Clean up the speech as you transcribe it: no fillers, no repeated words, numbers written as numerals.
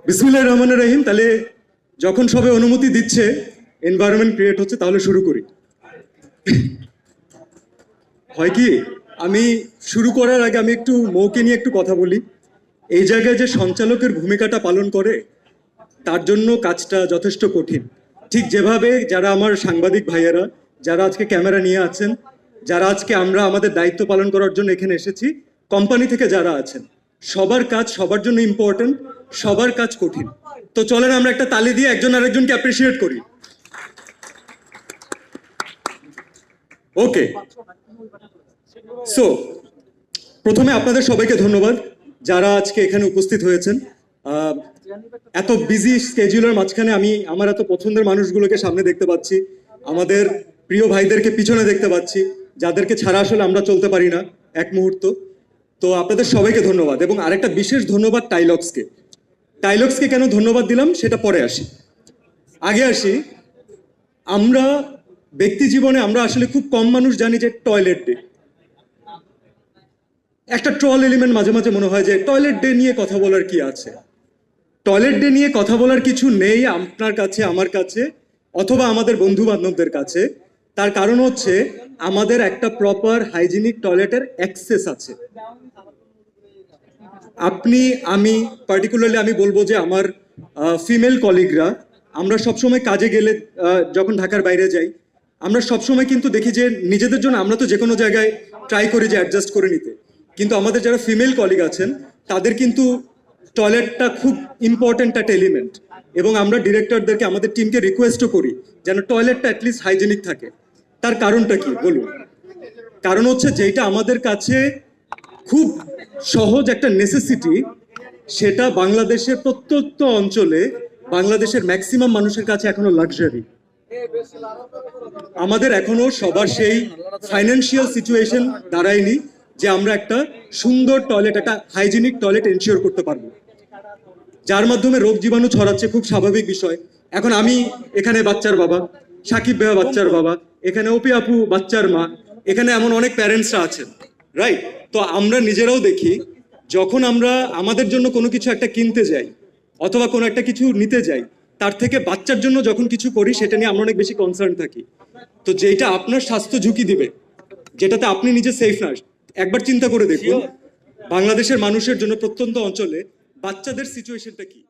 বিসমিল্লাহির রহমানির রহিম। তাহলে যখন সবে অনুমতি দিচ্ছে, এনভায়রনমেন্ট ক্রিয়েট হচ্ছে, তাহলে শুরু করি। হয় কি, আমি শুরু করার আগে আমি একটু মৌকে নিয়ে একটু কথা বলি। এই জায়গায় যে সঞ্চালকের ভূমিকাটা পালন করে, তার জন্য কাজটা যথেষ্ট কঠিন। ঠিক যেভাবে যারা আমার সাংবাদিক ভাইয়েরা, যারা আজকে ক্যামেরা নিয়ে আছেন, যারা আজকে আমরা আমাদের দায়িত্ব পালন করার জন্য এখানে এসেছি, কোম্পানি থেকে যারা আছেন, সবার কাজ সবার জন্য ইম্পর্টেন্ট, সবার কাজ কঠিন। তো চলেন আমরা একটা তালি দিয়ে একজন আরেকজনকে অ্যাপ্রিসিয়েট করি। ওকে, সো প্রথমে আপনাদের সবাইকে ধন্যবাদ যারা আজকে এখানে উপস্থিত হয়েছেন। এত বিজি স্কেডিউলের মাঝখানে আমি আমার এত পছন্দের মানুষগুলোকে সামনে দেখতে পাচ্ছি, আমাদের প্রিয় ভাইদেরকে পিছনে দেখতে পাচ্ছি, যাদেরকে ছাড়া আসলে আমরা চলতে পারি না এক মুহূর্ত। তো আপনাদের সবাইকে ধন্যবাদ, এবং আরেকটা বিশেষ ধন্যবাদ টাইলক্সকে। টাইলক্সকে কেন ধন্যবাদ দিলাম সেটা পরে আসি। আগে আসি, আমরা ব্যক্তি জীবনে আমরা আসলে খুব কম মানুষ জানি যে টয়লেট ডে একটা ট্রল এলিমেন্ট। মাঝে মাঝে মনে হয় যে টয়লেট ডে নিয়ে কথা বলার কি আছে। টয়লেট ডে নিয়ে কথা বলার কিছু নেই আপনার কাছে, আমার কাছে, অথবা আমাদের বন্ধু বান্ধবদের কাছে। তার কারণ হচ্ছে আমাদের একটা প্রপার হাইজিনিক টয়লেটের অ্যাক্সেস আছে। আপনি, আমি পার্টিকুলারলি আমি বলবো যে আমার ফিমেল কলিগরা, আমরা সবসময় কাজে গেলে, যখন ঢাকার বাইরে যাই, আমরা সবসময় কিন্তু দেখি যে নিজেদের জন্য আমরা তো যে কোনো জায়গায় ট্রাই করি যে অ্যাডজাস্ট করে নিতে, কিন্তু আমাদের যারা ফিমেল কলিগ আছেন তাদের কিন্তু টয়লেটটা খুব ইম্পর্টেন্ট একটা এলিমেন্ট। এবং আমরা ডিরেক্টরদেরকে, আমাদের টিমকে রিকোয়েস্টও করি যেন টয়লেটটা অ্যাটলিস্ট হাইজেনিক থাকে। তার কারণটা কি বলুন? কারণ হচ্ছে যেটা আমাদের কাছে খুব সহজ একটা নেসেসিটি, সেটা বাংলাদেশের প্রত্যন্ত অঞ্চলে বাংলাদেশের ম্যাক্সিমাম মানুষের কাছে এখনো লাক্সারি। আমাদের এখনো সবার সেই ফাইন্যান্সিয়াল সিচুয়েশন দাঁড়ায়নি যে আমরা একটা সুন্দর টয়লেট, একটা হাইজিনিক টয়লেট এনশিওর করতে পারবো, যার মাধ্যমে রোগ জীবাণু ছড়াচ্ছে। খুব স্বাভাবিক বিষয়। এখন আমি এখানে বাচ্চার বাবা, সাকিব ভাইয়া বাচ্চার বাবা, এখানে ওপি আপু বাচ্চার মা, এখানে এমন অনেক প্যারেন্টসরা আছেন, রাইট? তো আমরা নিজেরাও দেখি, যখন আমরা আমাদের জন্য কোনো কিছু একটা কিনতে যাই অথবা কোনো একটা কিছু নিতে যাই, তার থেকে বাচ্চার জন্য যখন কিছু করি সেটা নিয়ে আমরা অনেক বেশি কনসার্ন থাকি। তো যেটা আপনার স্বাস্থ্য ঝুঁকি দিবে, যেটাতে আপনি নিজে সেফ না, একবার চিন্তা করে দেখুন বাংলাদেশের মানুষের জন্য প্রত্যন্ত অঞ্চলে বাচ্চাদের সিচুয়েশনটা কি।